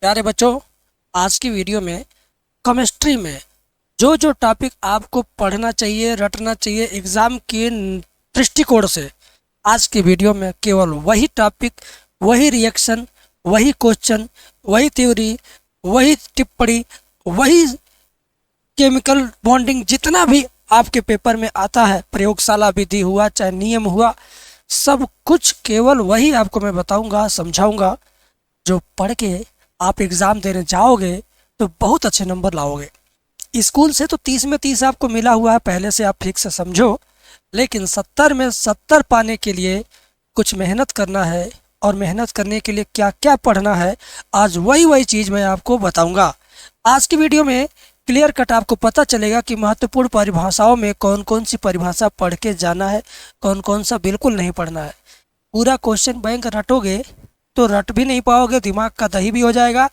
प्यारे बच्चों, आज की वीडियो में केमिस्ट्री में जो जो टॉपिक आपको पढ़ना चाहिए, रटना चाहिए एग्ज़ाम के दृष्टिकोण से, आज की वीडियो में केवल वही टॉपिक, वही रिएक्शन, वही क्वेश्चन, वही थ्योरी, वही टिप्पणी, वही केमिकल बॉन्डिंग, जितना भी आपके पेपर में आता है, प्रयोगशाला विधि हुआ चाहे नियम हुआ, सब कुछ केवल वही आपको मैं बताऊंगा, समझाऊंगा, जो पढ़ के आप एग्ज़ाम देने जाओगे तो बहुत अच्छे नंबर लाओगे। स्कूल से तो 30 में 30 आपको मिला हुआ है, पहले से आप ठीक से समझो, लेकिन 70 में 70 पाने के लिए कुछ मेहनत करना है। और मेहनत करने के लिए क्या क्या पढ़ना है, आज वही वही चीज़ मैं आपको बताऊंगा। आज की वीडियो में क्लियर कट आपको पता चलेगा कि महत्वपूर्ण परिभाषाओं में कौन कौन सी परिभाषा पढ़ के जाना है, कौन कौन सा बिल्कुल नहीं पढ़ना है। पूरा क्वेश्चन बैंक रटोगे तो रट भी नहीं पाओगे, दिमाग का दही भी हो जाएगा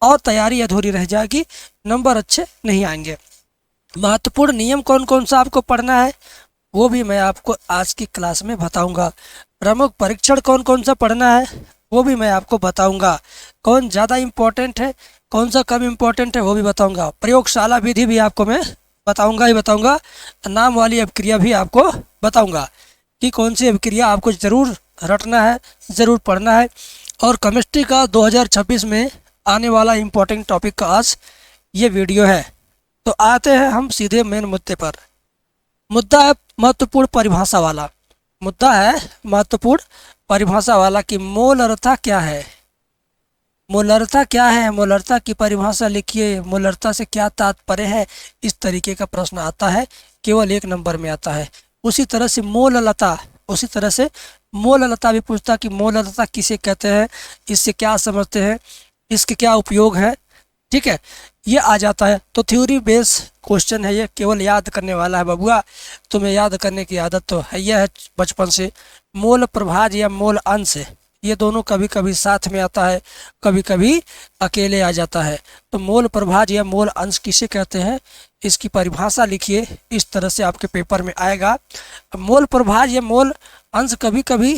और तैयारी अधूरी रह जाएगी, नंबर अच्छे नहीं आएंगे। महत्वपूर्ण नियम कौन कौन सा आपको पढ़ना है वो भी मैं आपको आज की क्लास में बताऊंगा। प्रमुख परीक्षण कौन कौन सा पढ़ना है वो भी मैं आपको बताऊंगा। कौन ज़्यादा इम्पोर्टेंट है, कौन सा कम इम्पोर्टेंट है वो भी बताऊंगा। प्रयोगशाला विधि भी आपको मैं बताऊंगा ही बताऊंगा। नाम वाली अभिक्रिया भी आपको बताऊंगा कि कौन सी अभिक्रिया आपको ज़रूर रटना है, ज़रूर पढ़ना है। और केमिस्ट्री का 2026 में आने वाला इम्पोर्टेंट टॉपिक का आज ये वीडियो है। तो आते हैं हम सीधे मेन मुद्दे पर। मुद्दा है महत्वपूर्ण परिभाषा वाला। मुद्दा है महत्वपूर्ण परिभाषा वाला कि मोलरता क्या है। मोलरता क्या है, मोलरता की परिभाषा लिखिए, मोलरता से क्या तात्पर्य है, इस तरीके का प्रश्न आता है, केवल एक नंबर में आता है। उसी तरह से मोललता भी पूछता कि मोललता किसे कहते हैं, इससे क्या समझते हैं, इसके क्या उपयोग है। ठीक है, ये आ जाता है। तो थ्योरी बेस क्वेश्चन है, ये केवल याद करने वाला है बबुआ। तुम्हें याद करने की आदत तो है बचपन से। मोल प्रभाज या मोल अंश, ये दोनों कभी कभी साथ में आता है, कभी कभी अकेले आ जाता है। तो मोल प्रभाज या मोल अंश किसे कहते हैं, इसकी परिभाषा लिखिए, इस तरह से आपके पेपर में आएगा। मोल प्रभाज या मोल अंश कभी कभी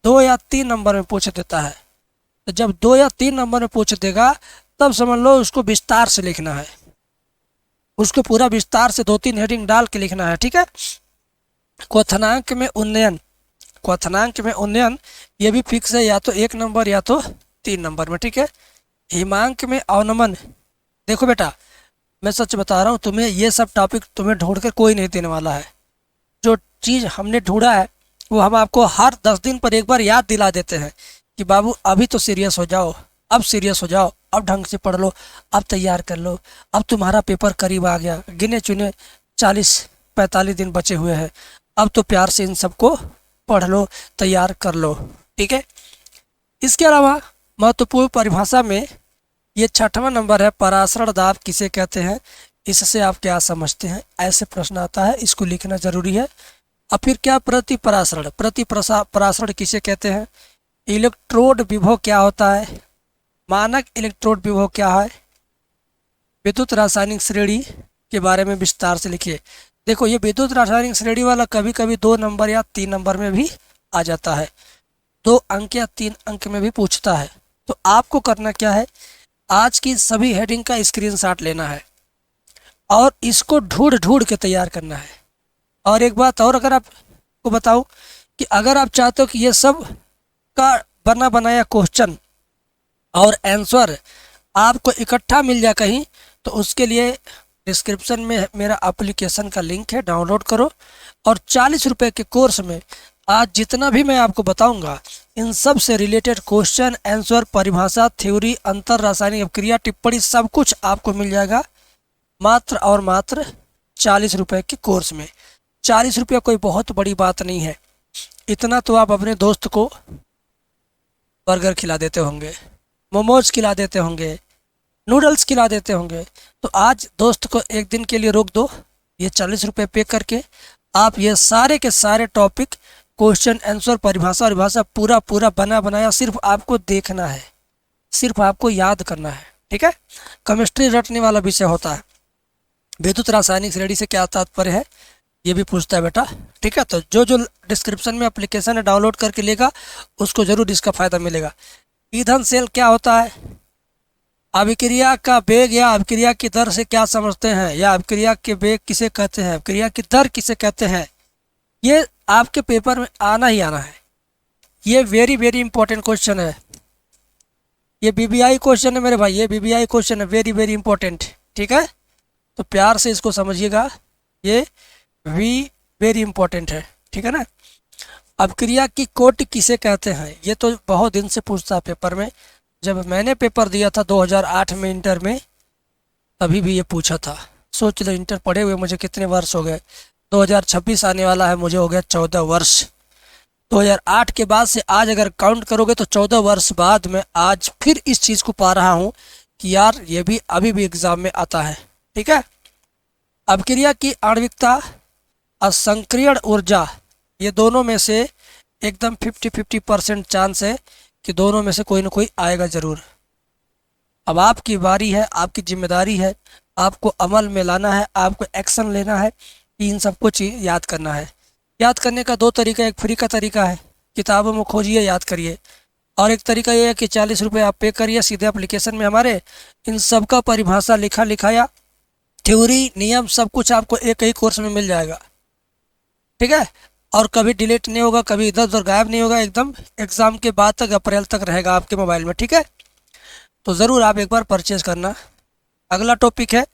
2 या 3 नंबर में पूछ देता है। तो जब 2 या 3 नंबर में पूछ देगा तब समझ लो उसको विस्तार से लिखना है, उसको पूरा विस्तार से 2-3 हेडिंग डाल के लिखना है। ठीक है। क्वथनांक में उन्नयन, क्वथनांक में उन्नयन ये भी फिक्स है, या तो 1 नंबर या तो 3 नंबर में। ठीक है। हिमांक में अवनमन, देखो बेटा मैं सच बता रहा हूँ तुम्हें, ये सब टॉपिक तुम्हें ढूंढ कर कोई नहीं देने वाला है। जो चीज़ हमने ढूंढा है वो हम आपको हर 10 दिन पर एक बार याद दिला देते हैं कि बाबू अभी तो सीरियस हो जाओ, अब सीरियस हो जाओ, अब ढंग से पढ़ लो, अब तैयार कर लो, अब तुम्हारा पेपर करीब आ गया, गिने चुने 40-45 दिन बचे हुए हैं, अब तो प्यार से इन सबको पढ़ लो, तैयार कर लो। ठीक है। इसके अलावा महत्वपूर्ण परिभाषा में ये 6वां नंबर है, परासरण दाब किसे कहते हैं, इससे आप क्या समझते हैं, ऐसे प्रश्न आता है, इसको लिखना जरूरी है। अब फिर क्या प्रतिपरासरण, परासरण किसे कहते हैं, इलेक्ट्रोड विभव क्या होता है, मानक इलेक्ट्रोड विभव क्या है, विद्युत रासायनिक श्रेणी के बारे में विस्तार से लिखिए। देखो ये विद्युत रासायनिक श्रेणी वाला कभी कभी 2 नंबर या 3 नंबर में भी आ जाता है, 2 अंक या 3 अंक में भी पूछता है। तो आपको करना क्या है, आज की सभी हेडिंग का स्क्रीनशॉट लेना है और इसको ढूंढ ढूंढ के तैयार करना है। और एक बात और अगर आपको बताऊं कि अगर आप चाहते हो कि ये सब का बना बनाया क्वेश्चन और आंसर आपको इकट्ठा मिल जाए कहीं, तो उसके लिए डिस्क्रिप्शन में मेरा एप्लीकेशन का लिंक है, डाउनलोड करो। और 40 रुपये के कोर्स में आज जितना भी मैं आपको बताऊंगा इन सब से रिलेटेड क्वेश्चन, आंसर, परिभाषा, थ्योरी, अंतर रासायनिक अभिक्रिया, टिप्पणी, सब कुछ आपको मिल जाएगा मात्र और मात्र 40 रुपये के कोर्स में। 40 रुपये कोई बहुत बड़ी बात नहीं है, इतना तो आप अपने दोस्त को बर्गर खिला देते होंगे, मोमोज खिला देते होंगे, नूडल्स खिला देते होंगे। तो आज दोस्त को एक दिन के लिए रोक दो, ये 40 रुपये पे करके आप ये सारे के सारे टॉपिक, क्वेश्चन, आंसर, परिभाषा और भाषा पूरा पूरा बना बनाया सिर्फ आपको देखना है, सिर्फ आपको याद करना है। ठीक है। केमिस्ट्री रटने वाला विषय होता है। विद्युत रासायनिक श्रेणी से क्या तात्पर्य है ये भी पूछता है बेटा। ठीक है। तो जो जो डिस्क्रिप्शन में एप्लीकेशन है डाउनलोड करके लेगा उसको जरूर इसका फ़ायदा मिलेगा। ईंधन सेल क्या होता है, अभिक्रिया का वेग या अभिक्रिया की दर से क्या समझते हैं, या अभिक्रिया के वेग किसे कहते हैं, अभिक्रिया की दर किसे कहते हैं, ये आपके पेपर में आना ही आना है। ये वेरी वेरी इंपॉर्टेंट क्वेश्चन है, ये बीबीआई क्वेश्चन है मेरे भाई, ये बीबीआई क्वेश्चन है, वेरी वेरी इंपॉर्टेंट। ठीक है, तो प्यार से इसको समझिएगा, ये वेरी इंपॉर्टेंट है। ठीक है ना। अभिक्रिया की कोटि किसे कहते हैं, ये तो बहुत दिन से पूछता है पेपर में। जब मैंने पेपर दिया था 2008 में इंटर में, तभी भी ये पूछा था। सोच लो इंटर पढ़े हुए मुझे कितने वर्ष हो गए, 2026 आने वाला है, मुझे हो गया 14 वर्ष। 2008 के बाद से आज अगर काउंट करोगे तो 14 वर्ष बाद मैं आज फिर इस चीज़ को पा रहा हूँ कि यार ये भी अभी भी एग्जाम में आता है। ठीक है। अभिक्रिया की आणविकता और संक्रियण ऊर्जा, ये दोनों में से एकदम 50-50% चांस है कि दोनों में से कोई ना कोई आएगा ज़रूर। अब आपकी बारी है, आपकी जिम्मेदारी है, आपको अमल में लाना है, आपको एक्शन लेना है, इन सबको चीज़ याद करना है। याद करने का दो तरीका, एक फ्री का तरीका है, किताबों में खोजिए याद करिए, और एक तरीका ये है कि 40 रुपये आप पे करिए सीधे एप्लीकेशन में हमारे, इन सब का परिभाषा लिखा लिखाया, थ्योरी, नियम, सब कुछ आपको एक ही कोर्स में मिल जाएगा। ठीक है, और कभी डिलीट नहीं होगा, कभी इधर उधर गायब नहीं होगा, एकदम एग्ज़ाम के बाद तक, अप्रैल तक रहेगा आपके मोबाइल में। ठीक है, तो ज़रूर आप एक बार परचेज करना। अगला टॉपिक है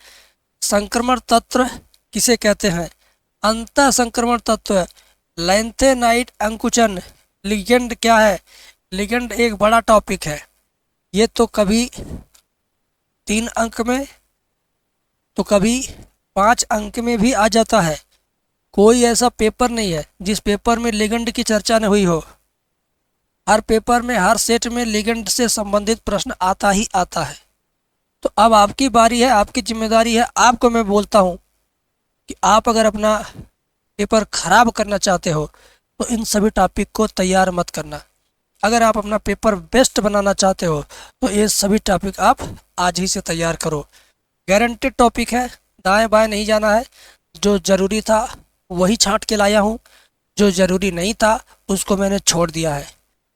संक्रमण तत्व किसे कहते हैं। अंत संक्रमण तत्व, लैंथेनाइट अंकुचन, लिगेंड क्या है। लिगेंड एक बड़ा टॉपिक है, ये तो कभी 3 अंक में तो कभी 5 अंक में भी आ जाता है। कोई ऐसा पेपर नहीं है जिस पेपर में लिगेंड की चर्चा न हुई हो। हर पेपर में, हर सेट में लिगेंड से संबंधित प्रश्न आता ही आता है। तो अब आपकी बारी है, आपकी जिम्मेदारी है, आपको मैं बोलता हूँ कि आप अगर अपना पेपर खराब करना चाहते हो तो इन सभी टॉपिक को तैयार मत करना। अगर आप अपना पेपर बेस्ट बनाना चाहते हो तो ये सभी टॉपिक आप आज ही से तैयार करो। गारंटेड टॉपिक है, दाएं बाएं नहीं जाना है। जो ज़रूरी था वही छांट के लाया हूँ, जो ज़रूरी नहीं था उसको मैंने छोड़ दिया है।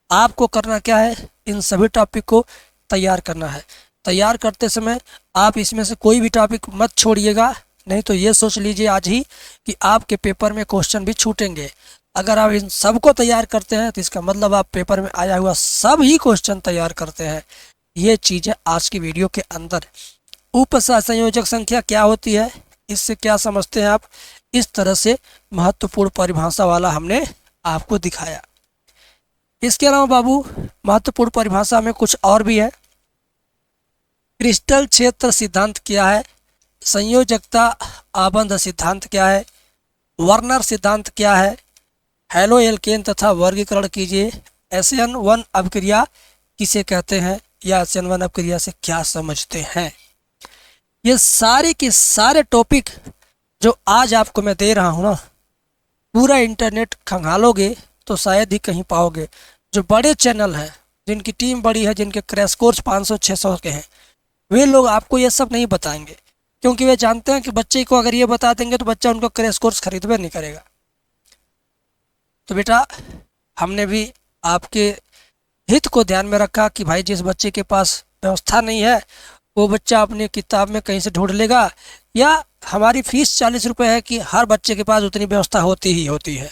आपको करना क्या है, इन सभी टॉपिक को तैयार करना है। तैयार करते समय आप इसमें से कोई भी टॉपिक मत छोड़िएगा, नहीं तो ये सोच लीजिए आज ही कि आपके पेपर में क्वेश्चन भी छूटेंगे। अगर आप इन सब को तैयार करते हैं तो इसका मतलब आप पेपर में आया हुआ सब ही क्वेश्चन तैयार करते हैं। ये चीज़ है आज की वीडियो के अंदर। उपसंयोजक संख्या क्या होती है, इससे क्या समझते हैं आप, इस तरह से महत्वपूर्ण परिभाषा वाला हमने आपको दिखाया। इसके अलावा बाबू महत्वपूर्ण परिभाषा में कुछ और भी है। क्रिस्टल क्षेत्र सिद्धांत क्या है, संयोजकता आबंध सिद्धांत क्या है, वर्नर सिद्धांत क्या है, हेलो एल्केन तथा वर्गीकरण कीजिए, SN1 अभिक्रिया किसे कहते हैं, या SN1 अभिक्रिया से क्या समझते हैं। ये सारे के सारे टॉपिक जो आज आपको मैं दे रहा हूँ ना, पूरा इंटरनेट खंगालोगे तो शायद ही कहीं पाओगे। जो बड़े चैनल हैं, जिनकी टीम बड़ी है, जिनके क्रैश कोर्स 500-600 के हैं, वे लोग आपको ये सब नहीं बताएंगे, क्योंकि वे जानते हैं कि बच्चे को अगर ये बता देंगे तो बच्चा उनको क्रैश कोर्स खरीदवे नहीं करेगा। तो बेटा हमने भी आपके हित को ध्यान में रखा कि भाई जिस बच्चे के पास व्यवस्था नहीं है वो बच्चा अपनी किताब में कहीं से ढूंढ लेगा, या हमारी फीस 40 रुपये है कि हर बच्चे के पास उतनी व्यवस्था होती ही होती है।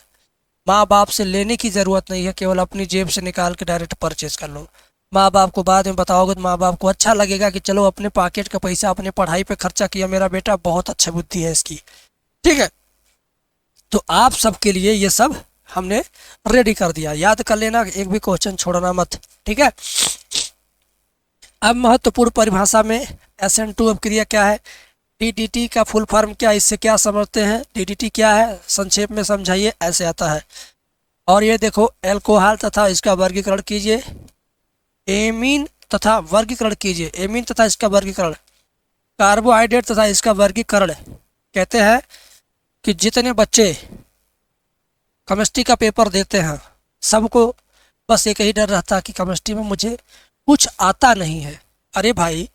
माँ बाप से लेने की ज़रूरत नहीं है, केवल अपनी जेब से निकाल के डायरेक्ट परचेज कर लो। माँ बाप को बाद में बताओगे तो माँ बाप को अच्छा लगेगा कि चलो अपने पॉकेट का पैसा अपने पढ़ाई पे खर्चा किया, मेरा बेटा बहुत अच्छा बुद्धि है इसकी। ठीक है, तो आप सबके लिए ये सब हमने रेडी कर दिया, याद कर लेना, एक भी क्वेश्चन छोड़ना मत। ठीक है, अब महत्वपूर्ण परिभाषा में SN2 अभिक्रिया क्या है, DDT का फुल फॉर्म क्या है, इससे क्या समझते हैं, DDT क्या है संक्षेप में समझाइए, ऐसे आता है। और ये देखो एल्कोहल तथा इसका वर्गीकरण कीजिए, एमीन तथा वर्गीकरण कीजिए, एमीन तथा इसका वर्गीकरण, कार्बोहाइड्रेट तथा इसका वर्गीकरण। कहते हैं कि जितने बच्चे केमिस्ट्री का पेपर देते हैं सबको बस एक ही डर रहता है कि केमिस्ट्री में मुझे कुछ आता नहीं है। अरे भाई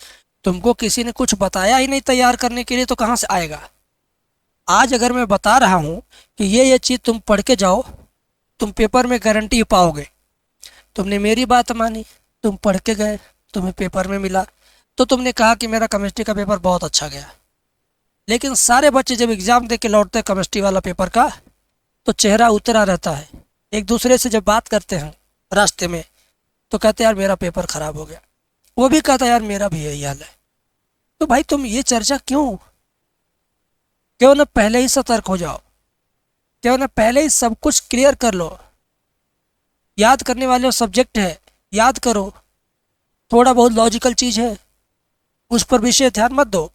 तुमको किसी ने कुछ बताया ही नहीं तैयार करने के लिए तो कहाँ से आएगा। आज अगर मैं बता रहा हूँ कि ये चीज़ तुम पढ़ के जाओ, तुम पेपर में गारंटी पाओगे। तुमने मेरी बात मानी, तुम पढ़ के गए, तुम्हें पेपर में मिला, तो तुमने कहा कि मेरा केमिस्ट्री का पेपर बहुत अच्छा गया, लेकिन सारे बच्चे जब एग्ज़ाम दे के लौटते हैं केमिस्ट्री वाला पेपर का, तो चेहरा उतरा रहता है। एक दूसरे से जब बात करते हैं रास्ते में, तो कहते हैं यार मेरा पेपर ख़राब हो गया, वो भी कहता है यार मेरा भी यही हाल है। तो भाई तुम ये चर्चा क्यों? क्यों ना पहले ही सतर्क हो जाओ, क्यों ना पहले ही सब कुछ क्लियर कर लो। याद करने वाले सब्जेक्ट है, याद करो। थोड़ा बहुत लॉजिकल चीज़ है, उस पर विशेष ध्यान मत दो।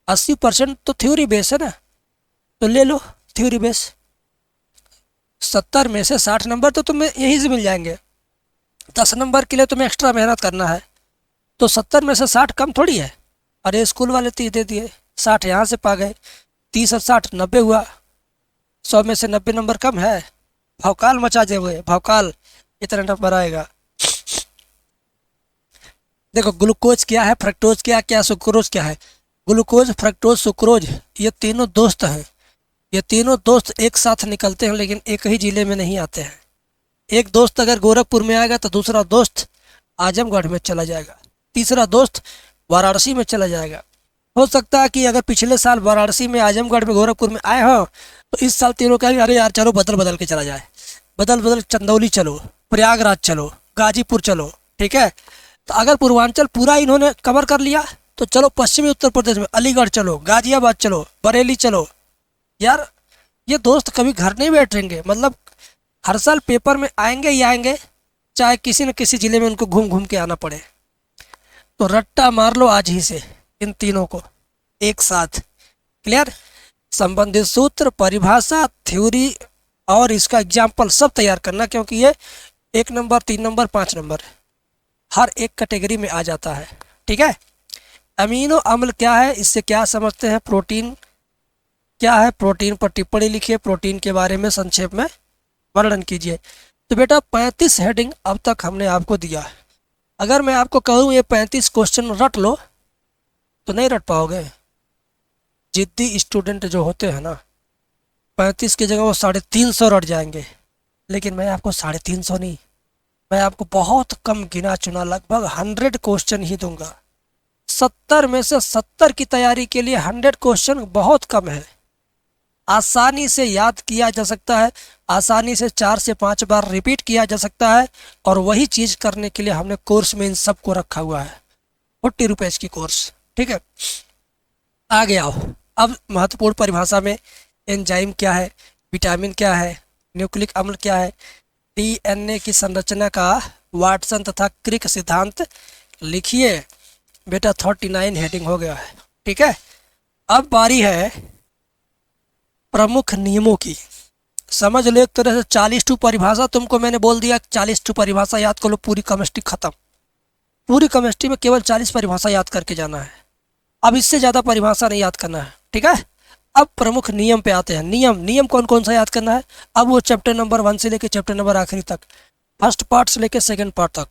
80% तो थ्योरी बेस है ना, तो ले लो थ्योरी बेस। 70 में से 60 नंबर तो तुम्हें यहीं से मिल जाएंगे। 10 नंबर के लिए तुम्हें एक्स्ट्रा मेहनत करना है, तो 70 में से 60 कम थोड़ी है। अरे स्कूल वाले 30 दे दिए, 60 यहाँ से पा गए, 30 और 60 90 हुआ। 100 में से 90 नंबर कम है? भौकाल मचा दे हुए, भौकाल, इतना नंबर आएगा। देखो ग्लूकोज क्या है, फ्रक्टोज क्या, क्या सुक्रोज क्या है। ग्लूकोज, फ्रक्टोज, सुक्रोज, ये तीनों दोस्त हैं। ये तीनों दोस्त एक साथ निकलते हैं, लेकिन एक ही ज़िले में नहीं आते हैं। एक दोस्त अगर गोरखपुर में आएगा तो दूसरा दोस्त आजमगढ़ में चला जाएगा, तीसरा दोस्त वाराणसी में चला जाएगा। हो सकता है कि अगर पिछले साल वाराणसी में, आजमगढ़ में, गोरखपुर में आए हो, तो इस साल तीनों कहेंगे अरे यार चलो बदल बदल के चला जाए, बदल बदल चंदौली चलो, प्रयागराज चलो, गाजीपुर चलो, ठीक है। तो अगर पूर्वांचल पूरा इन्होंने कवर कर लिया, तो चलो पश्चिमी उत्तर प्रदेश में अलीगढ़ चलो, गाजियाबाद चलो, बरेली चलो। यार ये दोस्त कभी घर नहीं बैठेंगे, मतलब हर साल पेपर में आएंगे ही आएंगे, चाहे किसी न किसी ज़िले में उनको घूम घूम के आना पड़े। तो रट्टा मार लो आज ही से इन तीनों को एक साथ। क्लियर? संबंधित सूत्र, परिभाषा, थ्योरी और इसका एग्जाम्पल सब तैयार करना, क्योंकि ये 1 नंबर, 3 नंबर, 5 नंबर हर एक कैटेगरी में आ जाता है। ठीक है। अमीनो अम्ल क्या है, इससे क्या समझते हैं? प्रोटीन क्या है? प्रोटीन पर टिप्पणी लिखिए, प्रोटीन के बारे में संक्षेप में वर्णन कीजिए। तो बेटा 35 हेडिंग अब तक हमने आपको दिया है। अगर मैं आपको कहूँ ये 35 क्वेश्चन रट लो, तो नहीं रट पाओगे। जिद्दी स्टूडेंट जो होते हैं ना, 35 की जगह वो 350 रट जाएंगे। लेकिन मैं आपको 350 नहीं, मैं आपको बहुत कम गिना चुना लगभग 100 क्वेश्चन ही दूंगा। 70 में से 70 की तैयारी के लिए 100 क्वेश्चन बहुत कम है। आसानी से याद किया जा सकता है, आसानी से 4 से 5 बार रिपीट किया जा सकता है। और वही चीज़ करने के लिए हमने कोर्स में इन सबको रखा हुआ है, 40 रुपीज़ की कोर्स। ठीक है, आगे आओ। अब महत्वपूर्ण परिभाषा में एंजाइम क्या है, विटामिन क्या है, न्यूक्लिक अम्ल क्या है, डीएनए की संरचना का वाटसन तथा क्रिक सिद्धांत लिखिए। बेटा 39 हेडिंग हो गया है। ठीक है, अब बारी है प्रमुख नियमों की। समझ लो एक तरह से 40 टू परिभाषा तुमको मैंने बोल दिया, 40 टू परिभाषा याद कर लो, पूरी केमिस्ट्री खत्म। पूरी केमिस्ट्री में केवल 40 परिभाषा याद करके जाना है। अब इससे ज़्यादा परिभाषा नहीं याद करना है। ठीक है, अब प्रमुख नियम पे आते हैं। नियम कौन कौन सा याद करना है? अब वो चैप्टर नंबर 1 से लेकर चैप्टर नंबर आखिरी तक, फर्स्ट पार्ट से लेकर सेकंड पार्ट तक।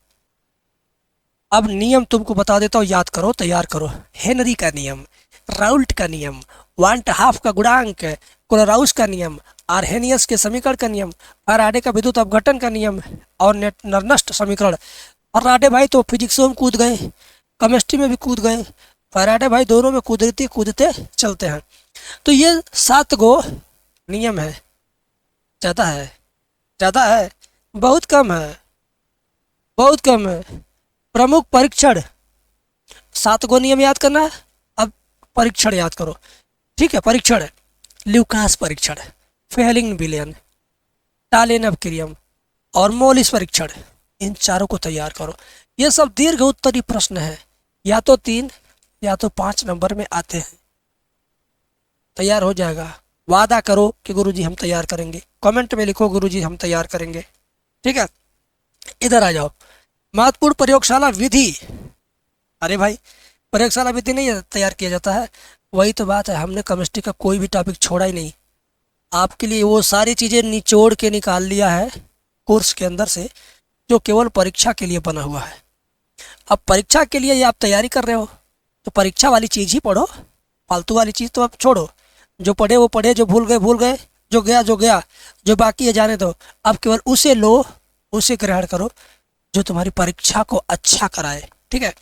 अब नियम तुमको बता देता हूँ, याद करो, तैयार करो। हेनरी का नियम, राउल्ट का नियम, वांट हाफ का गुणांक, क्लोराउस का नियम, आर्हेनियस के समीकरण का नियम, फैराडे का विद्युत अपघटन का नियम और नर्नस्ट समीकरण। फैराडे भाई तो फिजिक्सों में कूद गए, केमिस्ट्री में भी कूद गए। फैराडे भाई दोनों में कूदते चलते हैं। तो ये 7 गो नियम है। ज़्यादा है? ज़्यादा है? बहुत कम है, बहुत कम है। प्रमुख परीक्षण, 7 गो नियम याद करना है। अब परीक्षण याद करो। ठीक है, परीक्षण, ल्यूकास परीक्षण, फेलिंग विलियन, टालेनव क्रियम और मोलिस परीक्षण। इन चारों को तैयार करो। ये सब दीर्घ उत्तरीय प्रश्न है, या तो 3 या तो 5 नंबर में आते हैं। तैयार हो जाएगा। वादा करो कि गुरुजी हम तैयार करेंगे। कमेंट में लिखो गुरुजी हम तैयार करेंगे। ठीक है, इधर आ जाओ। महत्वपूर्ण प्रयोगशाला विधि। अरे भाई प्रयोगशाला विधि नहीं तैयार किया जाता है? वही तो बात है, हमने केमिस्ट्री का कोई भी टॉपिक छोड़ा ही नहीं। आपके लिए वो सारी चीज़ें निचोड़ के निकाल लिया है कोर्स के अंदर से, जो केवल परीक्षा के लिए बना हुआ है। अब परीक्षा के लिए ये आप तैयारी कर रहे हो, तो परीक्षा वाली चीज़ ही पढ़ो, फालतू वाली चीज़ तो आप छोड़ो। जो पढ़े वो पढ़े, जो भूल गए भूल गए, जो गया, जो बाकी है जाने दो। अब केवल उसे लो, उसे ग्रहण करो जो तुम्हारी परीक्षा को अच्छा कराए। ठीक है,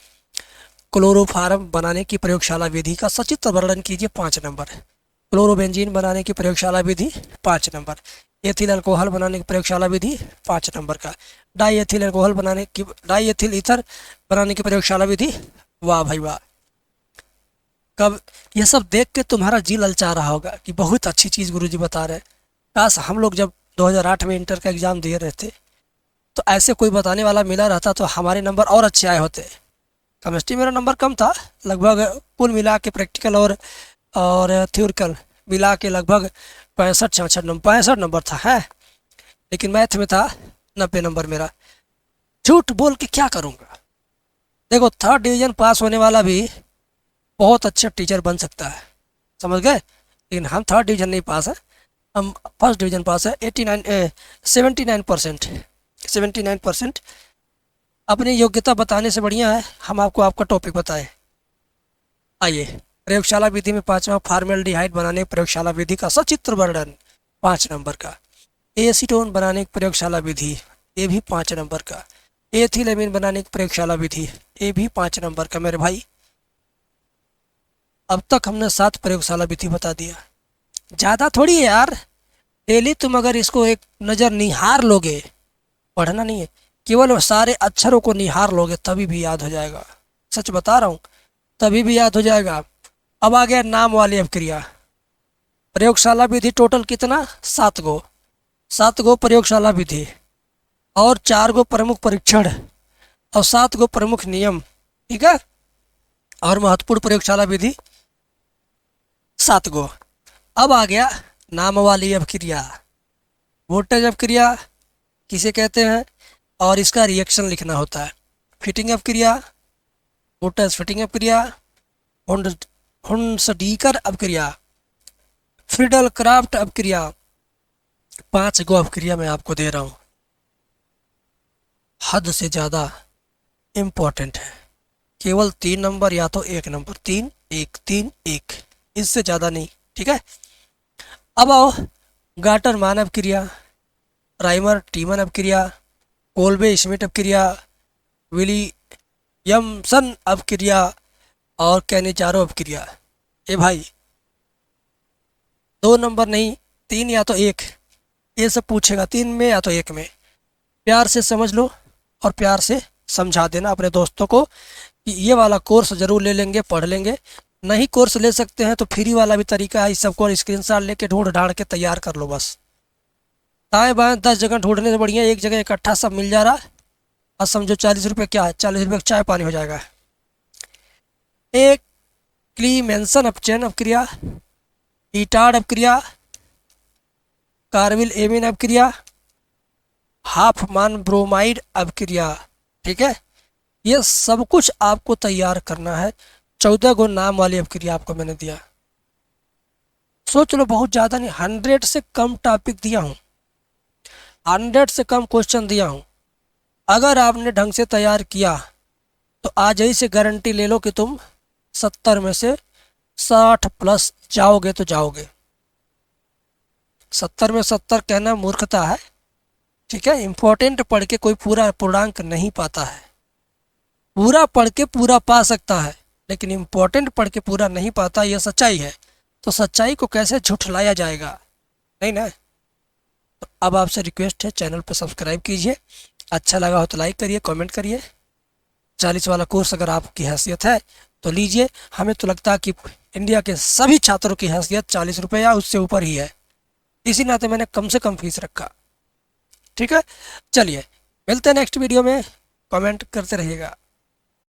क्लोरोफार्म बनाने की प्रयोगशाला विधि का सचित्र वर्णन कीजिए 5 नंबर। क्लोरोबेंजीन बनाने की प्रयोगशाला विधि 5 नंबर। एथिल अल्कोहल बनाने की प्रयोगशाला विधि 5 नंबर का। डाई एथिल ईथर बनाने की प्रयोगशाला विधि। वाह भाई वाह। कब ये सब देख के तुम्हारा जी ललचा रहा होगा कि बहुत अच्छी चीज़ गुरुजी बता रहे हैं। काश हम लोग जब 2008 में इंटर का एग्ज़ाम दिए रहते तो ऐसे कोई बताने वाला मिला रहता तो हमारे नंबर और अच्छे आए होते। केमिस्ट्री मेरा नंबर कम था, लगभग कुल मिला के प्रैक्टिकल और थ्योरिकल मिला के लगभग 65 नंबर था है, लेकिन मैथ में था 90 नंबर मेरा। झूठ बोल के क्या करूँगा। देखो 3rd डिवीज़न पास होने वाला भी बहुत अच्छा टीचर बन सकता है, समझ गए। लेकिन हम 3rd डिवीज़न नहीं पास है, हम 1st डिवीज़न पास है। 79% अपनी योग्यता बताने से बढ़िया है हम आपको आपका टॉपिक बताएं। आइए प्रयोगशाला विधि में 5वां फॉर्मेल्डिहाइड बनाने की प्रयोगशाला विधि का सचित्र वर्णन 5 नंबर का। एसीटोन बनाने की प्रयोगशाला विधि ये भी 5 नंबर का। एथिलेमिन बनाने की प्रयोगशाला विधि ये भी 5 नंबर का। मेरे भाई अब तक हमने 7 प्रयोगशाला विधि बता दिया, ज़्यादा थोड़ी है यार। डेली तुम अगर इसको एक नज़र निहार लोगे, पढ़ना नहीं है, केवल सारे अक्षरों को निहार लोगे तभी भी याद हो जाएगा। सच बता रहा हूँ, तभी भी याद हो जाएगा। अब आ गया नाम वाली अपक्रिया। प्रयोगशाला विधि टोटल कितना 7 गो प्रयोगशाला विधि और 4 गो प्रमुख परीक्षण और 7 गो प्रमुख नियम, ठीक है। और महत्वपूर्ण प्रयोगशाला विधि 7 गो। अब आ गया नाम वाली अपक्रिया। वोल्टेज अपक्रिया किसे कहते हैं और इसका रिएक्शन लिखना होता है। फिटिंग अपक्रिया, वोल्टेज फिटिंग अपक्रिया, हुंसडीकर अपक्रिया, फ्रीडल क्राफ्ट अपक्रिया। 5 गो अपक्रिया मैं आपको दे रहा हूँ, हद से ज़्यादा इम्पोर्टेंट है। केवल 3 नंबर या तो 1 नंबर, 3 1 3 1, इससे ज़्यादा नहीं, ठीक है। अब आओ गाटर मान अपक्रिया, राइमर टीमन अपक्रिया, कोल्बे स्मिट अपक्रिया, विलियमसन अपक्रिया और कैनिचारो अपक्रिया। ए भाई 2 नंबर नहीं, 3 या तो 1, ये सब पूछेगा 3 में या तो 1 में। प्यार से समझ लो और प्यार से समझा देना अपने दोस्तों को कि ये वाला कोर्स ज़रूर ले लेंगे, पढ़ लेंगे। नहीं कोर्स ले सकते हैं तो फ्री वाला भी तरीका है, इस सबको स्क्रीनशॉट लेके ढूंढ ढांड के तैयार कर लो बस। दाएँ बाएँ 10 जगह ढूंढने से बढ़िया एक जगह इकट्ठा सब मिल जा रहा। और समझो 40 रुपये क्या है, 40 रुपये चाय पानी हो जाएगा। एक क्लीमेंसन अपचयन अपक्रिया, ईटार्ड अपक्रिया, कार्बिल एमिन अपक्रिया, हाफमान ब्रोमाइड अपक्रिया, ठीक है। ये सब कुछ आपको तैयार करना है। 14 गो नाम वाली अपक्रिया आपको मैंने दिया। सोच लो, बहुत ज़्यादा नहीं, 100 से कम टॉपिक दिया हूँ, 100 से कम क्वेश्चन दिया हूँ। अगर आपने ढंग से तैयार किया तो आज ही से गारंटी ले लो कि तुम 70 में से 60 प्लस जाओगे तो जाओगे। 70 में 70 कहना मूर्खता है, ठीक है। इम्पोर्टेंट पढ़ के कोई पूरा पूर्णांक नहीं पाता है। पूरा पढ़ के पूरा पा सकता है, लेकिन इम्पोर्टेंट पढ़ के पूरा नहीं पाता, यह सच्चाई है। तो सच्चाई को कैसे झुठलाया जाएगा, नहीं ना। तो अब आपसे रिक्वेस्ट है, चैनल पर सब्सक्राइब कीजिए, अच्छा लगा हो तो लाइक करिए, कमेंट करिए। 40 वाला कोर्स अगर आपकी हैसियत है तो लीजिए। हमें तो लगता है कि इंडिया के सभी छात्रों की हैसियत 40 रुपये या उससे ऊपर ही है, इसी नाते मैंने कम से कम फीस रखा, ठीक है। चलिए मिलते हैं नेक्स्ट वीडियो में, कमेंट करते रहिएगा।